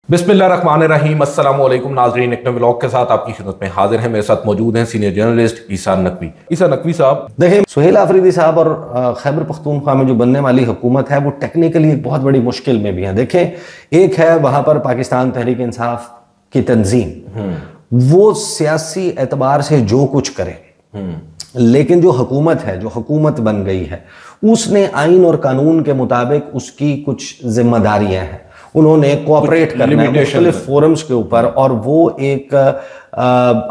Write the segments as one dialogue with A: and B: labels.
A: बिस्मिल्लाहिर्रहमानिर्रहीम। अस्सलाम वालेकुम नाज़रीन, एक नए व्लॉग के साथ आपकी खिदमत में हाजिर हैं। मेरे साथ मौजूद हैं सीनियर जर्नलिस्ट ईसा नकवी। ईसा नकवी साहब,
B: देखिए, सुहेल आफरीदी साहब और खैबर पख्तूनख्वा में जो बनने वाली हुकूमत है वो टेक्निकली एक बहुत बड़ी मुश्किल में भी है। देखें, एक है वहां पर पाकिस्तान तहरीक इंसाफ की तंजीम, वो सियासी एतबार से जो कुछ करे, लेकिन जो हुकूमत है, जो हुकूमत बन गई है, उसने आइन और कानून के मुताबिक उसकी कुछ जिम्मेदारियां हैं। उन्होंने कोऑपरेट करना है मुख्तलिफ फोरम्स के ऊपर, और वो एक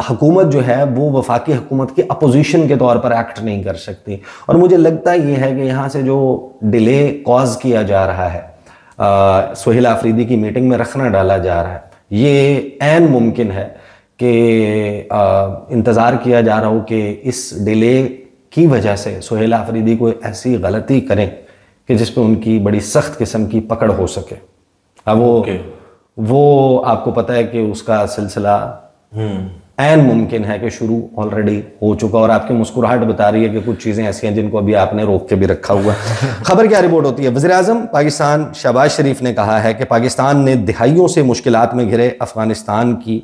B: हुकूमत जो है वो वफाकी हुकूमत की अपोजिशन के तौर पर एक्ट नहीं कर सकती। और मुझे लगता ये है कि यहाँ से जो डिले कॉज किया जा रहा है, सुहेल आफरीदी की मीटिंग में रखना डाला जा रहा है, ये ऐन मुमकिन है कि इंतज़ार किया जा रहा हो कि इस डिले की वजह से सुहेल आफरीदी कोई ऐसी गलती करें कि जिस पर उनकी बड़ी सख्त किस्म की पकड़ हो सके। अब वो आपको पता है कि उसका सिलसिला ऐन मुमकिन है कि शुरू ऑलरेडी हो चुका, और आपकी मुस्कुराहट बता रही है कि कुछ चीज़ें ऐसी हैं जिनको अभी आपने रोक के भी रखा हुआ है। खबर क्या रिपोर्ट होती है? वज़ीर-ए-आज़म पाकिस्तान शहबाज शरीफ ने कहा है कि पाकिस्तान ने दिहाइयों से मुश्किलात में घिरे अफगानिस्तान की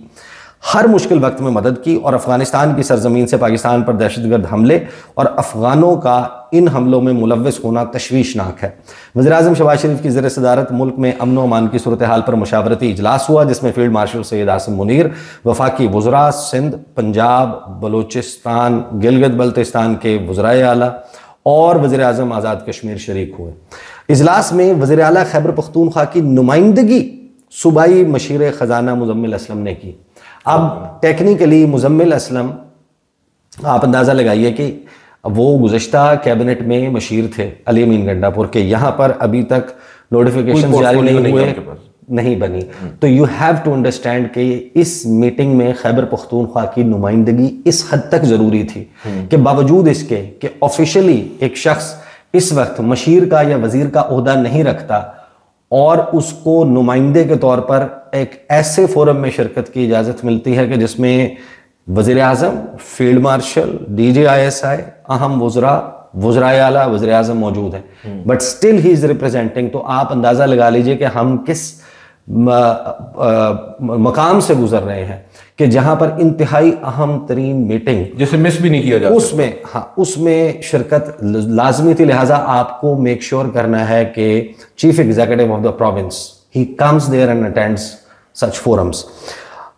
B: हर मुश्किल वक्त में मदद की, और अफगानिस्तान की सरजमीन से पाकिस्तान पर दहशतगर्द हमले और अफगानों का इन हमलों में मुलव्वस होना तशवीशनाक है। वज़ीर-ए-आज़म शहबाज शरीफ की ज़ेर सदारत मुल्क में अमन व अमान की सूरत हाल पर मुशावरती इजलास हुआ, जिसमें फील्ड मार्शल सैयद आसिम मुनीर, वफाकी वज़रा सिंध, पंजाब, बलूचिस्तान, गिलगित बल्तिस्तान के वज़राए आला और वज़ीर-ए-आज़म आज़ाद कश्मीर शरीक हुए। इजलास में वज़ीर आला खैबर पख्तूनख्वा की नुमाइंदगी सूबाई मशीर ख़जाना मुज़म्मिल असलम ने की। अब टेक्निकली मुज़म्मिल असलम, आप अंदाज़ा लगाइए कि वो गुज़श्ता कैबिनेट में मशीर थे अली अमीन गंडापुर के, यहाँ पर अभी तक नोटिफिकेशन जारी नहीं बनी। तो यू हैव टू अंडरस्टैंड कि इस मीटिंग में खैबर पख्तूनख्वा की नुमाइंदगी इस हद तक ज़रूरी थी कि बावजूद इसके कि ऑफिशियली एक शख्स इस वक्त मशीर का या वज़ीर का ओहदा नहीं रखता, और उसको नुमाइंदे के तौर पर एक ऐसे फोरम में शिरकत की इजाज़त मिलती है कि जिसमें वज़ीर आज़म, फील्ड मार्शल, DGISI, अहम वज़रा, वज़राए आला, वज़ीर आज़म मौजूद हैं, but still he is representing. तो आप अंदाज़ा लगा लीजिए कि हम किस मकाम से गुजर रहे हैं कि जहां पर इंतहाई अहम तरीन मीटिंग,
A: जिसे मिस भी नहीं किया जाता,
B: उसमें शिरकत लाजमी थी। लिहाजा आपको मेक श्योर करना है कि chief executive of the province he comes there and attends such forums.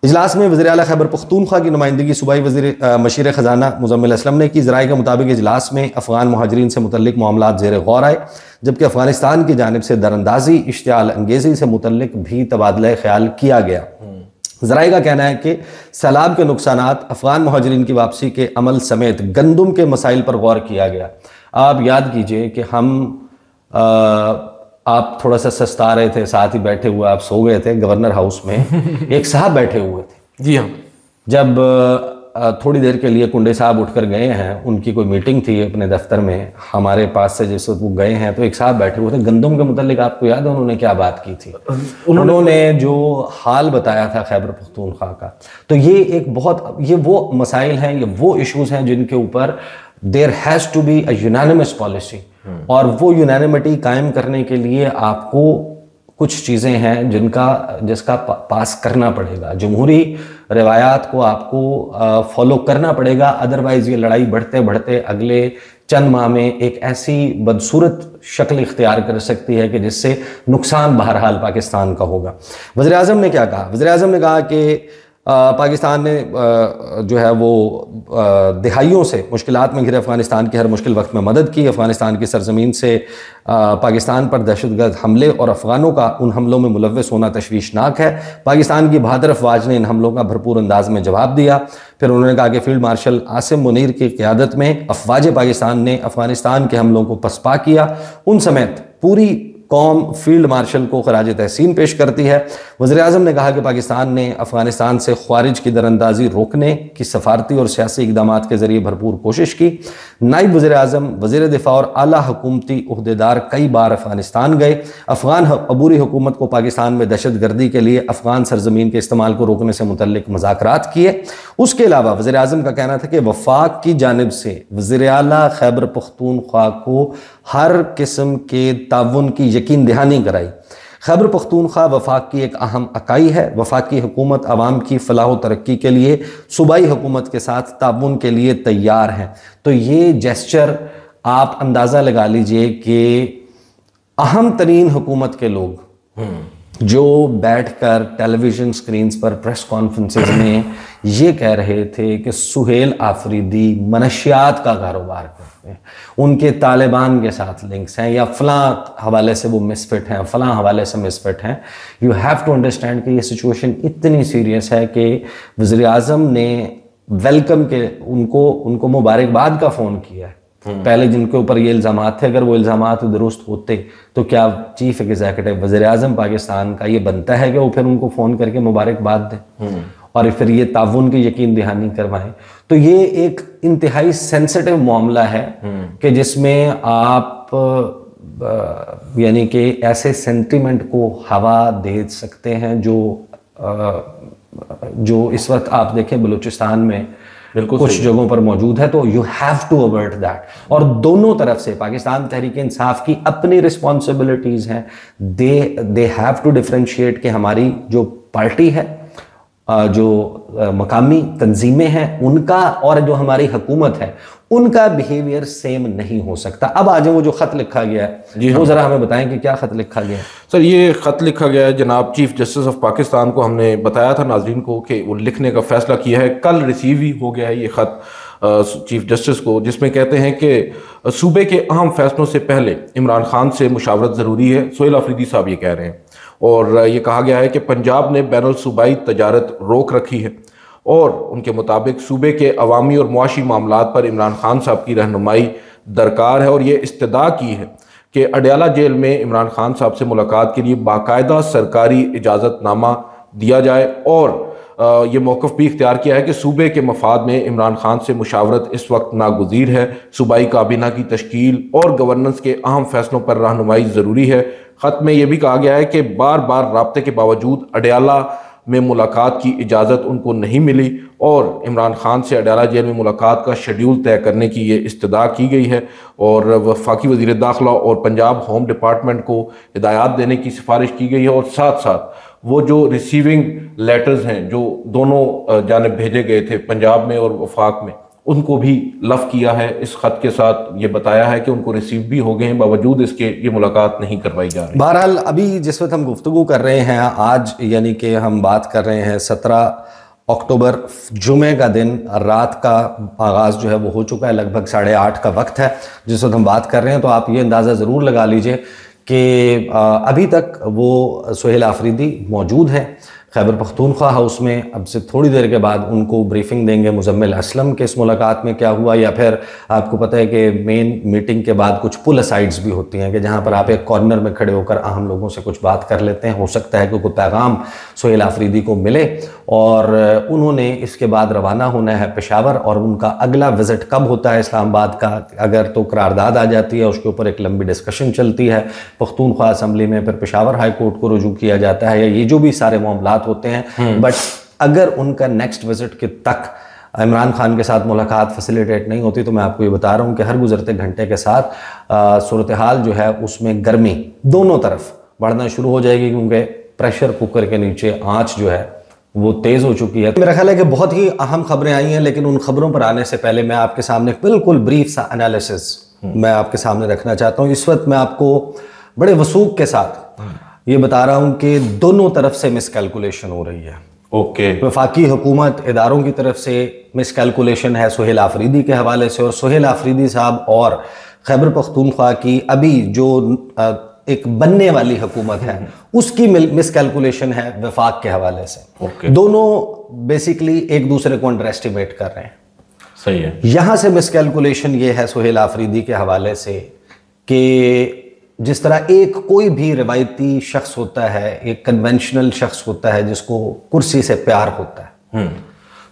B: इजलास में वज़ीर आला खैबर पख्तूनख्वा की नुमाइंदगी सूबाई वज़ीर मशीर ख़जाना मुज़म्मिल असलम ने की। ज़राए के मुताबिक इजलास में अफ़गान मुहाजिरीन से मुतल्लिक मामलात ज़ेर गौर आए, जबकि अफ़गानिस्तान की जानिब से दरअंदाजी, इश्तियाल अंगेज़ी से मुतल्लिक भी तबादला ख्याल किया गया। ज़राए का कहना है कि सैलाब के नुकसानात, अफ़गान मुहाजिरीन की वापसी के अमल समेत गंदुम के मसाइल पर गौर किया गया। आप याद कीजिए कि आप थोड़ा सा सस्ता रहे थे, साथ ही बैठे हुए आप सो गए थे गवर्नर हाउस में, एक साहब बैठे हुए थे।
A: जी हाँ।
B: जब थोड़ी देर के लिए कुंडे साहब उठकर गए हैं, उनकी कोई मीटिंग थी अपने दफ्तर में, हमारे पास से जिस वक्त वो गए हैं, तो एक साहब बैठे हुए थे। गंदम के मुतालिक आपको याद है उन्होंने क्या बात की थी? उन्होंने जो हाल बताया था खैबर पख्तूनख्वा का। तो ये वो मसाइल हैं, ये वो इशूज़ हैं जिनके ऊपर there has to be a unanimous policy, और वो यूनानिमिटी कायम करने के लिए आपको कुछ चीज़ें हैं जिसका पास करना पड़ेगा। जमहूरी रवायात को आपको फॉलो करना पड़ेगा, अदरवाइज़ ये लड़ाई बढ़ते बढ़ते अगले चंद माह में एक ऐसी बदसूरत शक्ल इख्तियार कर सकती है कि जिससे नुकसान बहरहाल पाकिस्तान का होगा। वज़ीर आज़म ने क्या कहा? वज़ीर आज़म ने कहा कि पाकिस्तान ने जो है वो दिहाइयों से मुश्किलात में घिरे अफ़गानिस्तान की हर मुश्किल वक्त में मदद की। अफ़गानिस्तान की सरजमीन से पाकिस्तान पर दहशतगर्द हमले और अफ़गानों का उन हमलों में मुलव्वस होना तशवीशनाक है। पाकिस्तान की बहादुर अफवाज ने इन हमलों का भरपूर अंदाज में जवाब दिया। फिर उन्होंने कहा कि फील्ड मार्शल आसिम मुनीर की क़यादत में अफवाज पाकिस्तान ने अफ़गानिस्तान के हमलों को पसपा किया। उन समेत पूरी कौम फील्ड मार्शल को खराज तहसीन पेश करती है। वज़ीर आज़म ने कहा कि पाकिस्तान ने अफ़गानिस्तान से ख्वारिज की दरअंदाजी रोकने की सफारती और सियासी इक़दामात के ज़रिए भरपूर कोशिश की। नायब वज़ीर आज़म, वज़ीर दिफ़ा और आला हुकूमती उहदेदार कई बार अफ़गानिस्तान गए। अफ़गान अबूरी हुकूमत को पाकिस्तान में दहशत गर्दी के लिए अफ़गान सरजमीन के इस्तेमाल को रोकने से मुतल्लिक मुज़ाकरात किए। उसके अलावा वज़ीर आज़म का कहना था कि वफाक की जानिब से वज़ीर आला खैबर पख्तूनख्वा को हर किस्म के ताउन की यकीन दहानी कराई। खैबर पख्तूनख्वा वफाक की एक अहम इकाई है। वफाकी हुकूमत आवाम की फलाह व तरक्की के लिए सूबाई हुकूमत के साथ ताउन के लिए तैयार है। तो ये जेस्चर आप अंदाज़ा लगा लीजिए कि अहम तरीन हुकूमत के लोग जो बैठकर टेलीविज़न स्क्रीन्स पर प्रेस कॉन्फ्रेंसेस में ये कह रहे थे कि सुहेल आफरीदी मनशियात का कारोबार करते हैं, उनके तालिबान के साथ लिंक्स हैं, या फलां हवाले से वो मिसफिट हैं, फलां हवाले से मिसफिट हैं। यू हैव टू अंडरस्टैंड कि ये सिचुएशन इतनी सीरियस है कि वज़ीर आज़म ने वेलकम के उनको मुबारकबाद का फ़ोन किया है। पहले जिनके ऊपर ये इल्ज़ामात थे, अगर वो इल्ज़ामात दुरुस्त होते तो क्या चीफ एग्जीक्यूटिव वज़ीर आज़म पाकिस्तान का ये बनता है कि वो फिर उनको फ़ोन करके मुबारकबाद दें और फिर ये ताउन की यकीन दहानी करवाएं। तो ये एक इंतहाई सेंसिटिव मामला है कि जिसमें आप यानी कि ऐसे सेंटिमेंट को हवा दे सकते हैं जो इस वक्त आप देखें बलूचिस्तान में कुछ जगहों पर मौजूद है। तो you have to avert that. और दोनों तरफ से पाकिस्तान तहरीक इंसाफ की अपनी रिस्पॉन्सिबिलिटीज हैं। दे हैव टू डिफरेंशिएट कि हमारी जो पार्टी है, जो मकामी तंजीमें हैं उनका, और जो हमारी हुकूमत है उनका बिहेवियर सेम नहीं हो सकता। अब आ जाए वो जो खत लिखा गया है, वो जरा हमें बताएं कि क्या खत लिखा गया है।
A: सर, ये खत लिखा गया है जनाब चीफ जस्टिस ऑफ पाकिस्तान को। हमने बताया था नाजरीन को कि वो लिखने का फैसला किया है, कल रिसीव ही हो गया है ये खत चीफ जस्टिस को, जिसमें कहते हैं कि सूबे के अहम फैसलों से पहले इमरान खान से मुशावरत ज़रूरी है। सुहेल आफरीदी साहब ये कह रहे हैं। और ये कहा गया है कि पंजाब ने बैनुल सूबाई तजारत रोक रखी है और उनके मुताबिक सूबे के अवामी और मुआशी मामलात पर इमरान खान साहब की रहनुमाई दरकार है। और ये इस्तदा की है कि अडयाला जेल में इमरान खान साहब से मुलाकात के लिए बाकायदा सरकारी इजाज़तनामा दिया जाए। और ये मौक़िफ़ भी इख्तियार किया है कि सूबे के मफाद में इमरान खान से मुशावरत इस वक्त नागुज़ीर है। सूबाई काबीना की तश्कील और गवर्नेंस के अहम फैसलों पर रहनुमाई ज़रूरी है। ख़त में यह भी कहा गया है कि बार बार राब्ते के बावजूद अडयाला में मुलाकात की इजाज़त उनको नहीं मिली और इमरान खान से अडयाला जेल में मुलाकात का शेड्यूल तय करने की ये इस्तदा की गई है। और वफाकी वज़ीर दाखिला और पंजाब होम डिपार्टमेंट को हिदायत देने की सिफारिश की गई है। और साथ साथ वो जो रिसीविंग लेटर्स हैं जो दोनों जानिब भेजे गए थे पंजाब में और वफाक में, उनको भी लफ किया है। इस खत के साथ ये बताया है कि उनको रिसीव भी हो गए हैं, बावजूद इसके ये मुलाकात नहीं करवाई जा रही।
B: बहरहाल अभी जिस वक्त हम गुफ्तगू कर रहे हैं, आज यानी कि हम बात कर रहे हैं 17 अक्टूबर जुमे का दिन, रात का आगाज़ जो है वो हो चुका है, लगभग 8:30 का वक्त है जिस वक्त हम बात कर रहे हैं। तो आप ये अंदाज़ा ज़रूर लगा लीजिए कि अभी तक वो सुहेल आफरीदी मौजूद हैं खैबर पख्तूनख्वा हाउस में। अब से थोड़ी देर के बाद उनको ब्रीफिंग देंगे मुजम्मिल असलम के इस मुलाकात में क्या हुआ, या फिर आपको पता है कि मेन मीटिंग के बाद कुछ पुल असाइड्स भी होती हैं कि जहां पर आप एक कॉर्नर में खड़े होकर अहम लोगों से कुछ बात कर लेते हैं। हो सकता है कि कोई पैगाम सुहेल आफरीदी को मिले और उन्होंने इसके बाद रवाना होना है पेशावर। और उनका अगला विजिट कब होता है इस्लामाबाद का, अगर तो करारदाद आ जाती है, उसके ऊपर एक लंबी डिस्कशन चलती है पख्तूनख्वा असम्बली में, फिर पेशावर हाई कोर्ट को रुजू किया जाता है, या ये जो भी सारे मामलात होते हैं। बट अगर उनका नेक्स्ट विजिट के तक इमरान खान के साथ मुलाकात फैसिलिटेट नहीं होती, तो मैं आपको ये बता रहा हूँ कि हर गुजरते घंटे के साथ सूरत हाल जो है उसमें गर्मी दोनों तरफ बढ़ना शुरू हो जाएगी, क्योंकि प्रेशर कुकर के नीचे आंच जो है वो तेज़ हो चुकी है। मेरा ख्याल है कि बहुत ही अहम खबरें आई हैं, लेकिन उन खबरों पर आने से पहले मैं आपके सामने बिल्कुल ब्रीफ सा एनालिसिस मैं आपके सामने रखना चाहता हूँ। इस वक्त मैं आपको बड़े वसूख के साथ ये बता रहा हूं कि दोनों तरफ से मिसकैलकुलेशन हो रही है।
A: ओके।
B: वफाकी हुकूमत इदारों की तरफ से मिसकैलकुलेशन है सुहेल आफरीदी के हवाले से, और सुहेल आफरीदी साहब और खैबर पख्तूनख्वा की अभी जो एक बनने वाली हुकूमत है उसकी मिसकैलकुलेशन है वफाक के हवाले से।
A: ओके।
B: दोनों बेसिकली एक दूसरे को अंडर एस्टिमेट कर रहे हैं।
A: सही है।
B: यहां से मिसकैलकुलेशन ये है सुहेल आफरीदी के हवाले से कि जिस तरह एक कोई भी रिवायती शख्स होता है, एक कन्वेंशनल शख्स होता है जिसको कुर्सी से प्यार होता है,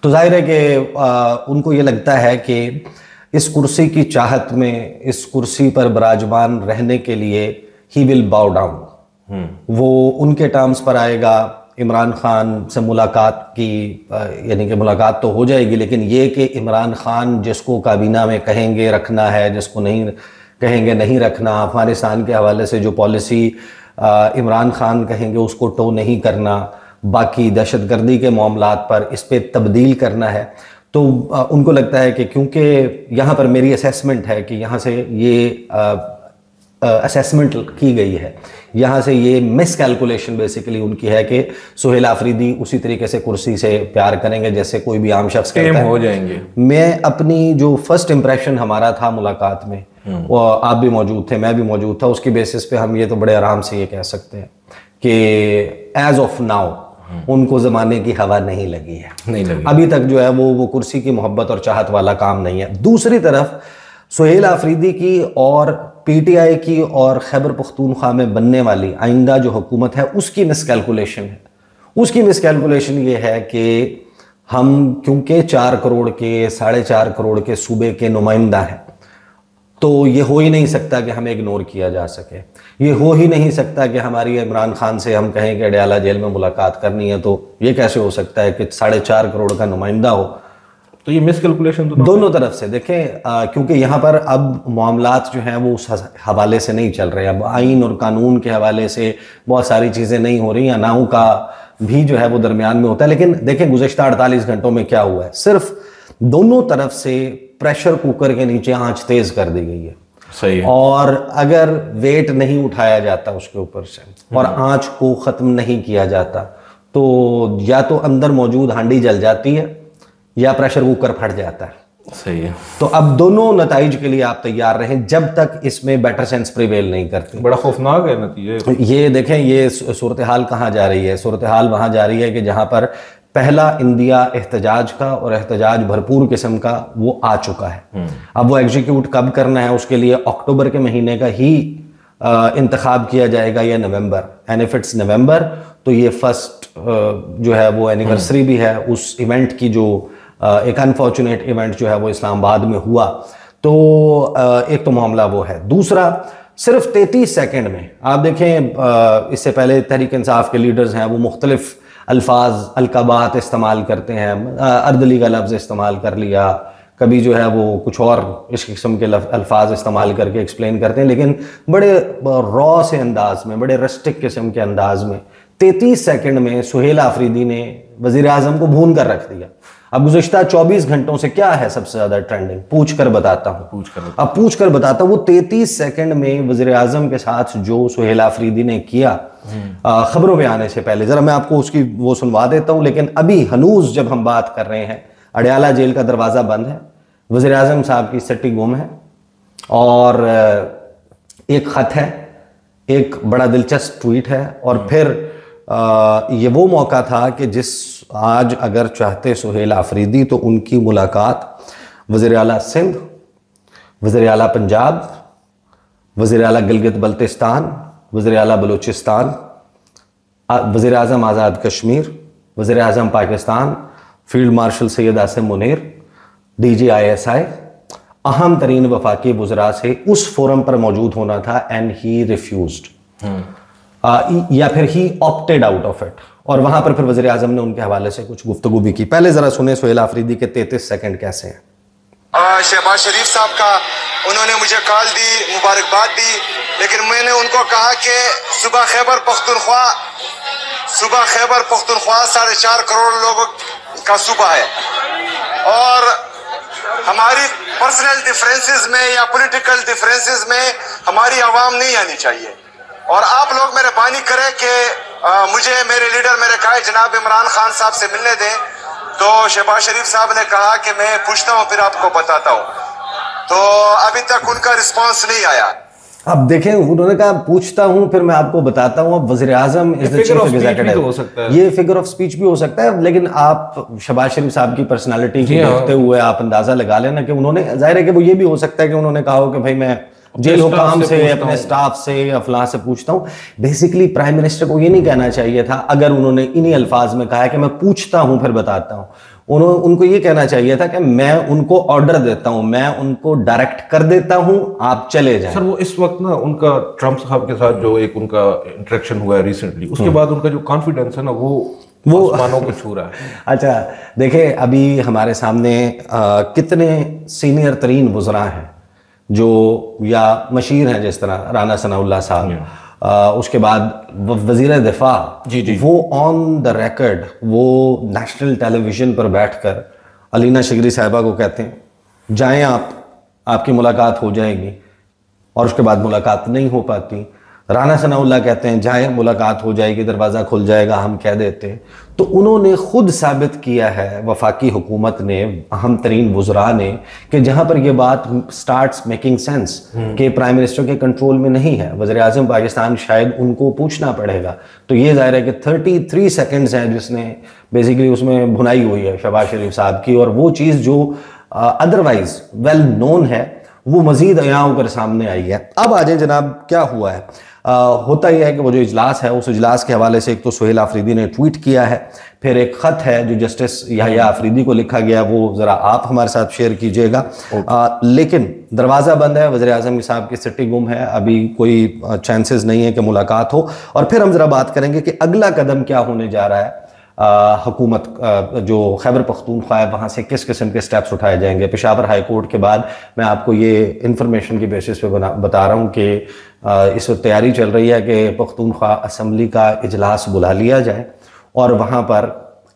B: तो जाहिर है कि उनको ये लगता है कि इस कुर्सी की चाहत में, इस कुर्सी पर विराजमान रहने के लिए ही विल बाउ डाउन। वो उनके टर्म्स पर आएगा। इमरान खान से मुलाकात की यानी कि मुलाकात तो हो जाएगी, लेकिन ये कि इमरान खान जिसको काबीना में कहेंगे रखना है, जिसको नहीं कहेंगे नहीं रखना, अफगानिस्तान के हवाले से जो पॉलिसी इमरान खान कहेंगे उसको टो नहीं करना, बाकी दहशतगर्दी के मामलात पर इस पे तब्दील करना है। तो उनको लगता है कि क्योंकि यहाँ पर मेरी असेसमेंट है कि यहाँ से ये असेसमेंट की गई है, यहाँ से ये मिस कैलकुलेशन बेसिकली उनकी है कि सुहेल आफरीदी उसी तरीके से कुर्सी से प्यार करेंगे जैसे कोई भी आम शख्स करता है,
A: हो जाएंगे। मैं
B: अपनी जो फर्स्ट इंप्रेशन हमारा था मुलाकात में, वो आप भी मौजूद थे, मैं भी मौजूद था, उसकी बेसिस पे हम ये तो बड़े आराम से ये कह सकते हैं कि एज ऑफ नाउ उनको ज़माने की हवा नहीं लगी है,
A: नहीं लगी
B: अभी तक जो है वो कुर्सी की मोहब्बत और चाहत वाला काम नहीं है। दूसरी तरफ सुहेल आफरीदी की और पीटीआई की और खैबर पख्तूनख्वा में बनने वाली आइंदा जो हुकूमत है उसकी मिसकैलकुलेशन है। उसकी मिसकैलकुलेशन ये है कि हम क्योंकि 4 करोड़ के 4.5 करोड़ के सूबे के नुमाइंदा हैं, तो ये हो ही नहीं सकता कि हमें इग्नोर किया जा सके। ये हो ही नहीं सकता कि हमारी इमरान खान से हम कहें कि अडयाला जेल में मुलाकात करनी है, तो ये कैसे हो सकता है कि 4.5 करोड़ का नुमाइंदा हो।
A: तो ये मिसकैलकुलेशन तो
B: दोनों तरफ से देखें, क्योंकि यहाँ पर अब मामलात जो हैं वो उस हवाले से नहीं चल रहे। अब आइन और कानून के हवाले से बहुत सारी चीज़ें नहीं हो रही, अनाऊ का भी जो है वो दरमियान में होता है। लेकिन देखें गुज़श्ता 48 घंटों में क्या हुआ है, सिर्फ दोनों तरफ से प्रेशर कुकर के नीचे आंच तेज कर दी गई है।
A: सही है।
B: और अगर वेट नहीं उठाया जाता उसके ऊपर से और आंच को ख़त्म नहीं किया जाता, तो या तो अंदर मौजूद हांडी जल जाती है या प्रेशर कुकर फट जाता है।
A: सही है।
B: तो अब दोनों नताइज के लिए आप तैयार रहें जब तक इसमें बेटर सेंस प्रिवेल नहीं करते।
A: बड़ा खौफनाक है नतीजे।
B: ये देखें, ये सूरत हाल कहाँ जा रही है। सूरत हाल वहाँ जा रही है कि जहाँ पर पहला इंदिया एहतजाज का और एहतजाज भरपूर किस्म का वो आ चुका है। अब वो एग्जीक्यूट कब करना है उसके लिए अक्टूबर के महीने का ही इंतखाब किया जाएगा या नवंबर। एंड इफ इट्स नवंबर तो ये फर्स्ट जो है वो एनिवर्सरी भी है उस इवेंट की, जो एक अनफॉर्चुनेट इवेंट जो है वो इस्लामाबाद में हुआ। तो एक तो मामला वो है। दूसरा, सिर्फ 33 सेकंड में आप देखें, इससे पहले तहरीक इंसाफ के लीडर्स हैं वो मुख्तलिफ अल्फाज अलकाबात इस्तेमाल करते हैं, अर्दली का लफ्ज़ इस्तेमाल कर लिया, कभी जो है वो कुछ और इस किस्म के अल्फाज इस्तेमाल करके एक्सप्लेन करते हैं, लेकिन बड़े रॉ से अंदाज में, बड़े रस्टिक किस्म के अंदाज में 33 सेकंड में सुहेल आफरीदी ने वज़ीर आज़म को भून कर रख दिया। अब गुज़श्ता 24 घंटों से क्या है सबसे ज़्यादा ट्रेंडिंग, पूछ कर बताता हूँ। अब पूछ कर बताता हूँ, वो 33 सेकंड में वज़ीर आज़म के साथ जो सुहेल आफरीदी ने किया, खबरों पे आने से पहले ज़रा मैं आपको उसकी वो सुनवा देता हूँ। लेकिन अभी हनूज जब हम बात कर रहे हैं, अडयाला जेल का दरवाज़ा बंद है, वज़ीर आज़म साहब की सट्टी गुम है, और एक ख़त है, एक बड़ा दिलचस्प ट्वीट है, और फिर ये वो मौका था कि जिस आज अगर चाहते सुहेल आफरीदी तो उनकी मुलाकात वज़ीर आला सिंध, वज़ीर आला पंजाब, वज़ीर आला गिलगित बल्तिस्तान, वज़ीर आला बलूचिस्तान, वज़ीर आज़म आज़ाद कश्मीर, वज़ीर आज़म Pakistan, field marshal Syed Asim Munir, DGISI, अहम तरीन वफाकी वज़रा से उस फोरम पर मौजूद होना था। एंड ही रिफ्यूज्ड, या फिर ही ऑप्टेड आउट ऑफ इट, और वहां पर फिर वज़ीर आज़म ने उनके हवाले से कुछ गुफ्तगू भी की। पहले जरा सुने सुहेल आफरीदी के 33 सेकंड कैसे हैं।
C: शहबाज शरीफ साहब का उन्होंने मुझे कॉल दी, मुबारकबाद दी, लेकिन मैंने उनको कहा कि सुबह खैबर पख्तूनख्वा 4.5 करोड़ लोगों का सूबा है, और हमारी पर्सनल डिफरेंसेस में या पॉलिटिकल डिफरेंसेस में हमारी आवाम नहीं आनी चाहिए। और आप लोग मेहरबानी करें कि मुझे मेरे लीडर मेरे कायद जनाब इमरान खान साहब से मिलने दें। तो शहबाज शरीफ साहब ने कहा कि मैं पूछता हूँ फिर आपको बताता हूँ, तो अभी तक उनका रिस्पांस नहीं आया।
B: अब देखें, उन्होंने कहा पूछता हूँ फिर मैं आपको बताता हूँ। अब वज़ीर आज़म इज द चीफ एग्जीक्यूटिव, हो सकता है ये फिगर ऑफ स्पीच भी हो सकता है, लेकिन आप शहबाज शरीफ साहब की पर्सनालिटी को देखते हुए आप अंदाजा लगा लेना कि उन्होंने, जाहिर है कि वो ये भी हो सकता है कि उन्होंने कहा हो कि भाई मैं जेल हुकाम से अपने स्टाफ से या फलां से पूछता हूँ। बेसिकली प्राइम मिनिस्टर को ये नहीं कहना चाहिए था अगर उन्होंने इन्हीं अल्फाज में कहा है कि मैं पूछता हूँ फिर बताता हूँ। उनको ये कहना चाहिए था कि मैं उनको ऑर्डर देता हूँ, मैं उनको डायरेक्ट कर देता हूँ, आप चले जाएं।
A: सर वो इस वक्त ना उनका ट्रंप साहब के साथ जो एक उनका इंटरेक्शन हुआ है रिसेंटली, उसके बाद उनका जो कॉन्फिडेंस है ना वो आसमानों को छू रहा है।
B: अच्छा देखिए, अभी हमारे सामने कितने सीनियर तरीन वज़रा हैं जो या मशीर हैं, जिस तरह राना सनाउल्लाह साहब, उसके बाद वजीर दिफा वो ऑन द रिकॉर्ड वो नेशनल टेलीविजन पर बैठकर अलीना शिगरी साहिबा को कहते हैं जाएं आप, आपकी मुलाकात हो जाएगी, और उसके बाद मुलाकात नहीं हो पाती। राना सनाउल्लाह कहते हैं जाएं, मुलाकात हो जाएगी, दरवाज़ा खुल जाएगा, हम कह देते हैं। तो उन्होंने खुद साबित किया है, वफाकी हुकूमत ने, अहम तरीन वुज़रा ने, कि जहाँ पर ये बात स्टार्ट्स मेकिंग सेंस कि प्राइम मिनिस्टर के कंट्रोल में नहीं है, वज़ीर आज़म पाकिस्तान, शायद उनको पूछना पड़ेगा। तो ये ज़ाहिर है कि 33 सेकेंड्स हैं जिसने बेसिकली उसमें भुनाई हुई है शहबाज शरीफ साहब की, और वो चीज़ जो अदरवाइज वेल नोन है वो मजीद अयां होकर सामने आई है। अब आ जाए जनाब, क्या हुआ है? होता यह है कि वो जो इजलास है, उस इजलास के हवाले से एक तो सुहेल आफरीदी ने ट्वीट किया है, फिर एक ख़त है जो जस्टिस याहिया आफरीदी को लिखा गया, वो ज़रा आप हमारे साथ शेयर कीजिएगा। लेकिन दरवाज़ा बंद है, वज़ीर आज़म साहब की सिटी गुम है, अभी कोई चांसेस नहीं है कि मुलाकात हो। और फिर हम ज़रा बात करेंगे कि अगला कदम क्या होने जा रहा है। हुकूमत जो खैबर पख्तूनख्वा है वहाँ से किस किस्म के स्टेप्स उठाए जाएंगे। पेशावर हाई कोर्ट के बाद मैं आपको ये इंफॉर्मेशन की बेसिस पे बता रहा हूँ कि इस वक्त तैयारी चल रही है कि पख्तूनख्वा असम्बली का इजलास बुला लिया जाए और वहाँ पर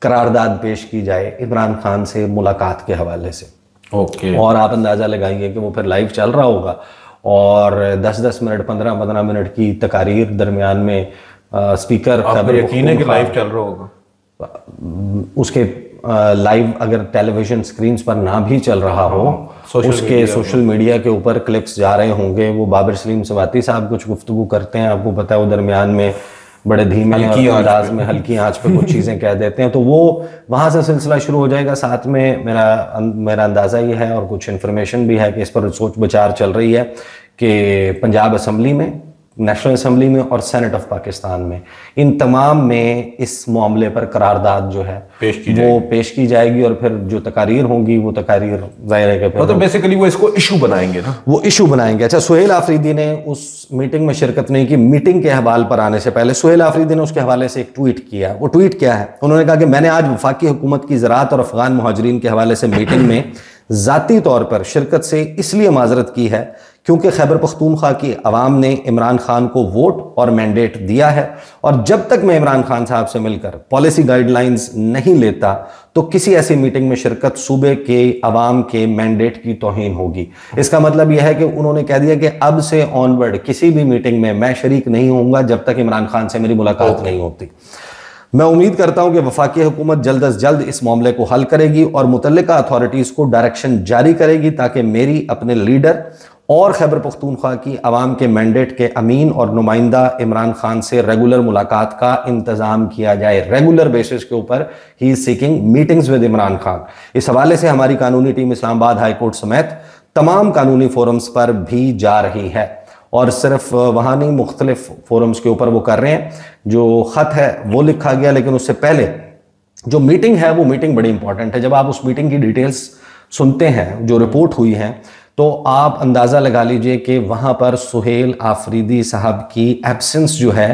B: करारदाद पेश की जाए इमरान खान से मुलाकात के हवाले से। और आप अंदाज़ा लगाइए कि वो फिर लाइव चल रहा होगा और 10-10 मिनट 15-15 मिनट की तकारीर दरमियान में स्पीकर
A: यकीन है कि लाइव चल रहा होगा।
B: उसके लाइव अगर टेलीविजन स्क्रीन्स पर ना भी चल रहा हो, उसके सोशल मीडिया के ऊपर क्लिप्स जा रहे होंगे। वो बाबर सलीम सवाती साहब कुछ गुफ्तगू करते हैं, आपको पता है, वो दरमियान में बड़े धीमे अंदाज में हल्की आंच पे कुछ चीज़ें कह देते हैं, तो वो वहाँ से सिलसिला शुरू हो जाएगा। साथ में मेरा अंदाज़ा ये है और कुछ इन्फॉर्मेशन भी है कि इस पर सोच विचार चल रही है कि पंजाब असम्बली में, नेशनल असम्बली में और सेनेट ऑफ पाकिस्तान में, इन तमाम में इस मामले पर करारदाद जो है वो पेश की जाएगी और फिर जो तकारीर होंगी वो तकारीर ज़ाहिर है कि
A: मतलब बेसिकली वो इसको इशू बनाएंगे ना,
B: वो इशू बनाएंगे। अच्छा, सुहेल आफरीदी ने उस मीटिंग में शिरकत नहीं की। मीटिंग के हवाले पर आने से पहले सुहेल आफरीदी ने उसके हवाले से एक ट्वीट किया। वो ट्वीट क्या है? उन्होंने कहा कि मैंने आज वफाकी हुकूमत की ज़राअत और अफगान मुहाजिरीन के हवाले से मीटिंग में ज़ाती तौर पर शिरकत से इसलिए माजरत की है क्योंकि खैबर पख्तूनख्वा की अवाम ने इमरान खान को वोट और मैंडेट दिया है, और जब तक मैं इमरान खान साहब से मिलकर पॉलिसी गाइडलाइंस नहीं लेता तो किसी ऐसी मीटिंग में शिरकत सूबे के अवाम के मैंडेट की तौहीन होगी। इसका मतलब यह है कि उन्होंने कह दिया कि अब से ऑनवर्ड किसी भी मीटिंग में मैं शरीक नहीं होऊंगा जब तक इमरान खान से मेरी मुलाकात नहीं होती। मैं उम्मीद करता हूं कि वफाकी हुकूमत जल्द अज जल्द इस मामले को हल करेगी और मुतल्लिका अथॉरिटीज़ को डायरेक्शन जारी करेगी ताकि मेरी अपने लीडर और खैबर पख्तूनख्वा की आवाम के मैंडेट के अमीन और नुमाइंदा इमरान खान से रेगुलर मुलाकात का इंतज़ाम किया जाए। रेगुलर बेसिस के ऊपर he is seeking meetings with Imran Khan. इस हवाले से हमारी कानूनी टीम इस्लामाबाद हाई कोर्ट समेत तमाम कानूनी फोरम्स पर भी जा रही है, और सिर्फ वहाँ नहीं, मुख्तलिफ फोरम्स के ऊपर वो कर रहे हैं। जो ख़त है वो लिखा गया, लेकिन उससे पहले जो मीटिंग है वो मीटिंग बड़ी इंपॉर्टेंट है। जब आप उस मीटिंग की डिटेल्स सुनते हैं जो रिपोर्ट हुई है तो आप अंदाज़ा लगा लीजिए कि वहाँ पर सुहेल आफरीदी साहब की एब्सेंस जो है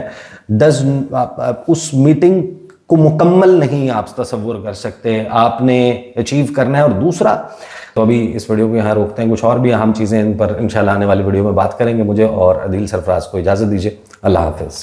B: उस मीटिंग को मुकम्मल नहीं आप तसव्वुर कर सकते, आपने अचीव करना है। और दूसरा, तो अभी इस वीडियो को यहाँ रोकते हैं, कुछ और भी अहम चीज़ें इन पर इंशाल्लाह आने वाली वीडियो में बात करेंगे। मुझे और अदील सरफराज को इजाज़त दीजिए। अल्लाह हाफ़िज़।